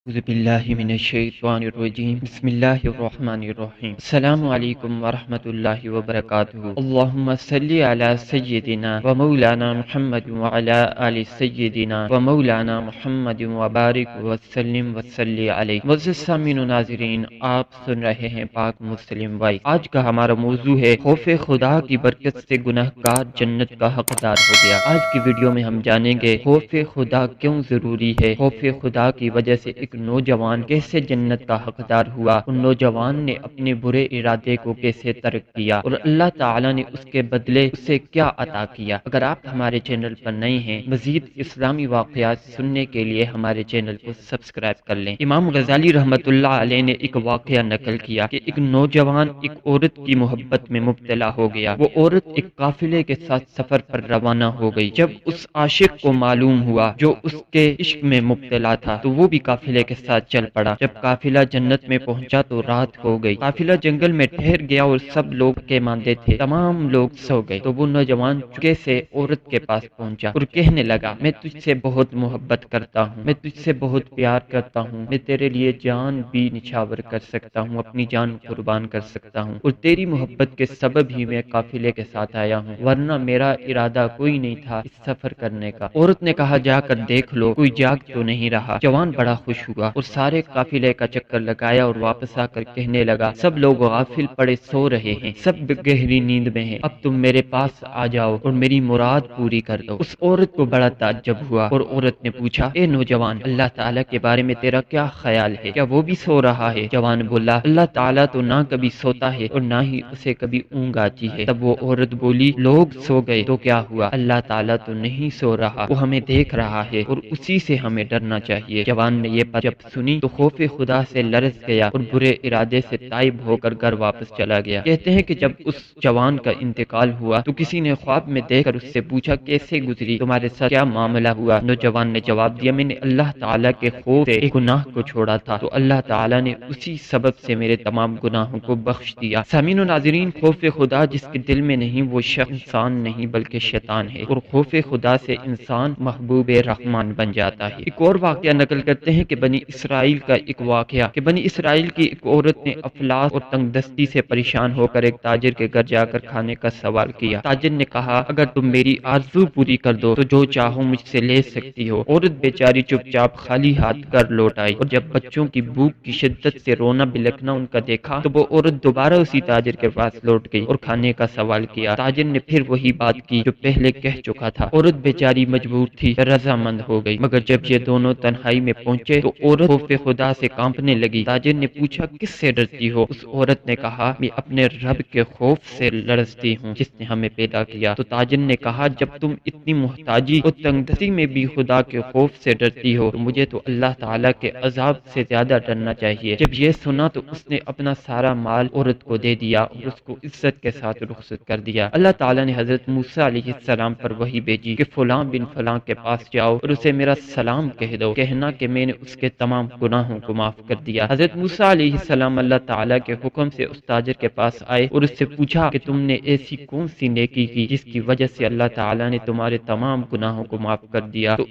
اعوذ باللہ من الشیطان الرجیم بسم اللہ الرحمن الرحیم السلام علیکم ورحمۃ اللہ وبرکاتہ اللہم صلی علی سیدنا و مولانا محمد وعلی آل سیدنا و مولانا محمد وبارک وسلم وصلی علیہ معزز سامعین و ناظرین، آپ سن رہے ہیں پاک مسلم وائس۔ آج کا ہمارا موضوع ہے خوف خدا کی برکت سے گناہ گار جنت کا حقدار ہو گیا۔ آج کی ویڈیو میں ہم جانیں گے خوف خدا کیوں ضروری ہے، خوف خدا کی وجہ سے ایک نوجوان کیسے جنت کا حقدار ہوا، ان نوجوان نے اپنے برے ارادے کو کیسے ترک کیا اور اللہ تعالی نے اس کے بدلے اسے کیا عطا کیا۔ اگر آپ ہمارے چینل پر نئے ہیں، مزید اسلامی واقعات سننے کے لیے ہمارے چینل کو سبسکرائب کر لیں۔ امام غزالی رحمت اللہ علیہ نے ایک واقعہ نقل کیا کہ ایک نوجوان ایک عورت کی محبت میں مبتلا ہو گیا۔ وہ عورت ایک قافلے کے ساتھ سفر پر روانہ ہو گئی۔ جب اس عاشق کو معلوم ہوا جو اس کے عشق میں مبتلا تھا تو وہ بھی قافلے کے ساتھ چل پڑا۔ جب قافلہ جنت میں پہنچا تو رات ہو گئی۔ قافلہ جنگل میں ٹھہر گیا اور سب لوگ کے ماندے تھے، تمام لوگ سو گئے۔ تو وہ نوجوان چپکے سے عورت کے پاس پہنچا اور کہنے لگا، میں تجھ سے بہت محبت کرتا ہوں، میں تجھ سے بہت پیار کرتا ہوں، میں تیرے لیے جان بھی نچھاور کر سکتا ہوں، اپنی جان قربان کر سکتا ہوں، اور تیری محبت کے سبب ہی میں قافلے کے ساتھ آیا ہوں، ورنہ میرا ارادہ کوئی نہیں تھا اس سفر کرنے کا۔ عورت نے کہا، جا کر دیکھ لو کوئی جاگ تو نہیں رہا۔ جوان بڑا خوش ہوا اور سارے قافلے کا چکر لگایا اور واپس آ کر کہنے لگا، سب لوگ غافل پڑے سو رہے ہیں، سب گہری نیند میں ہیں، اب تم میرے پاس آ جاؤ اور میری مراد پوری کر دو۔ اس عورت کو بڑا تعجب ہوا اور عورت نے پوچھا، اے نوجوان، اللہ تعالیٰ کے بارے میں تیرا کیا خیال ہے؟ کیا وہ بھی سو رہا ہے؟ جوان بولا، اللہ تعالیٰ تو نہ کبھی سوتا ہے اور نہ ہی اسے کبھی اونگ آتی ہے۔ تب وہ عورت بولی، لوگ سو گئے تو کیا ہوا، اللہ تعالیٰ تو نہیں سو رہا، وہ ہمیں دیکھ رہا ہے اور اسی سے ہمیں ڈرنا چاہیے۔ جوان نے یہ بات جب سنی تو خوف خدا سے لرز گیا اور برے ارادے سے تائب ہو کر گھر واپس چلا گیا۔ کہتے ہیں کہ جب اس جوان کا انتقال ہوا تو کسی نے خواب میں دیکھ کر اس سے پوچھا، کیسے گزری، تمہارے ساتھ کیا معاملہ ہوا؟ نوجوان نے جواب دیا، میں نے اللہ تعالیٰ کے خوف سے ایک گناہ کو چھوڑا تھا تو اللہ تعالیٰ نے اسی سبب سے میرے تمام گناہوں کو بخش دیا۔ سامعین و ناظرین، خوف خدا جس کے دل میں نہیں وہ شخص انسان نہیں بلکہ شیطان ہے، اور خوف خدا سے انسان محبوب رحمان بن جاتا ہے۔ ایک اور واقعہ نقل کرتے ہیں کہ بنی اسرائیل کا ایک واقعہ کہ بنی اسرائیل کی ایک عورت نے افلاس اور تنگ دستی سے پریشان ہو کر ایک تاجر کے گھر جا کر کھانے کا سوال کیا۔ تاجر نے کہا، اگر تم میری آرزو پوری کر دو تو جو چاہو مجھ سے لے سکتی ہو۔ عورت بیچاری چپ چاپ خالی ہاتھ گھر لوٹ آئی، اور جب بچوں کی بھوک کی شدت سے رونا بلکنا ان کا دیکھا تو وہ عورت دوبارہ اسی تاجر کے پاس لوٹ گئی اور کھانے کا سوال کیا۔ تاجر نے پھر وہی بات کی جو پہلے کہہ چکا تھا۔ عورت بیچاری مجبور تھی، رضامند ہو گئی، مگر جب یہ دونوں تنہائی میں پہنچے تو عورت خوف خدا سے کانپنے لگی۔ تاجر نے پوچھا، کس سے ڈرتی ہو؟ اس عورت نے کہا، میں اپنے رب کے خوف سے لرزتی ہوں جس نے ہمیں پیدا کیا۔ تو تاجر نے کہا، جب تم اتنی محتاجی اور تنگ دستی میں بھی خدا کے خوف سے ڈرتی ہو تو مجھے تو اللہ تعالیٰ کے عذاب سے زیادہ ڈرنا چاہیے۔ جب یہ سنا تو اس نے اپنا سارا مال عورت کو دے دیا اور اس کو عزت کے ساتھ رخصت کر دیا۔ اللہ تعالیٰ نے حضرت موسیٰ علیہ السلام پر وحی بھیجی کہ فلاں بن فلاں کے پاس جاؤ اور اسے میرا سلام کہہ دو، کہنا کہ میں نے اس کے تمام گناہوں کو معاف کر دیا۔ حضرت موسیٰ علیہ السلام اللہ تعالیٰ کے حکم سے اس تاجر کے پاس آئے اور اس سے پوچھا کہ تم نے ایسی کون سی نیکی کی جس کی وجہ سے اللہ تعالیٰ نے تمہارے تمام گناہوں کو معاف کر دیا؟ تو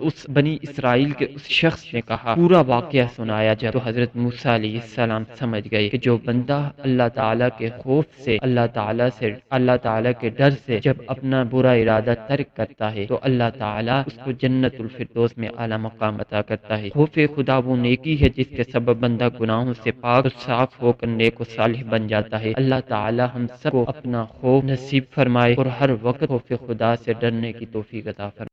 اس بنی اسرائیل کے اس شخص نے کہا، پورا واقعہ سنایا جائے تو حضرت موسیٰ علیہ السلام سمجھ گئے کہ جو بندہ اللہ تعالیٰ کے خوف سے، اللہ تعالیٰ کے ڈر سے جب اپنا برا ارادہ ترک کرتا ہے تو اللہ تعالیٰ اس کو جنت الفردوس میں اعلیٰ مقام عطا کرتا ہے۔ خوف خدا وہ نیکی ہے جس کے سبب بندہ گناہوں سے پاک اور صاف ہو کر نیک و صالح بن جاتا ہے۔ اللہ تعالیٰ ہم سب کو اپنا خوف نصیب فرمائے اور ہر وقت خوف خدا سے ڈرنے کی توفیق عطا فرمائے۔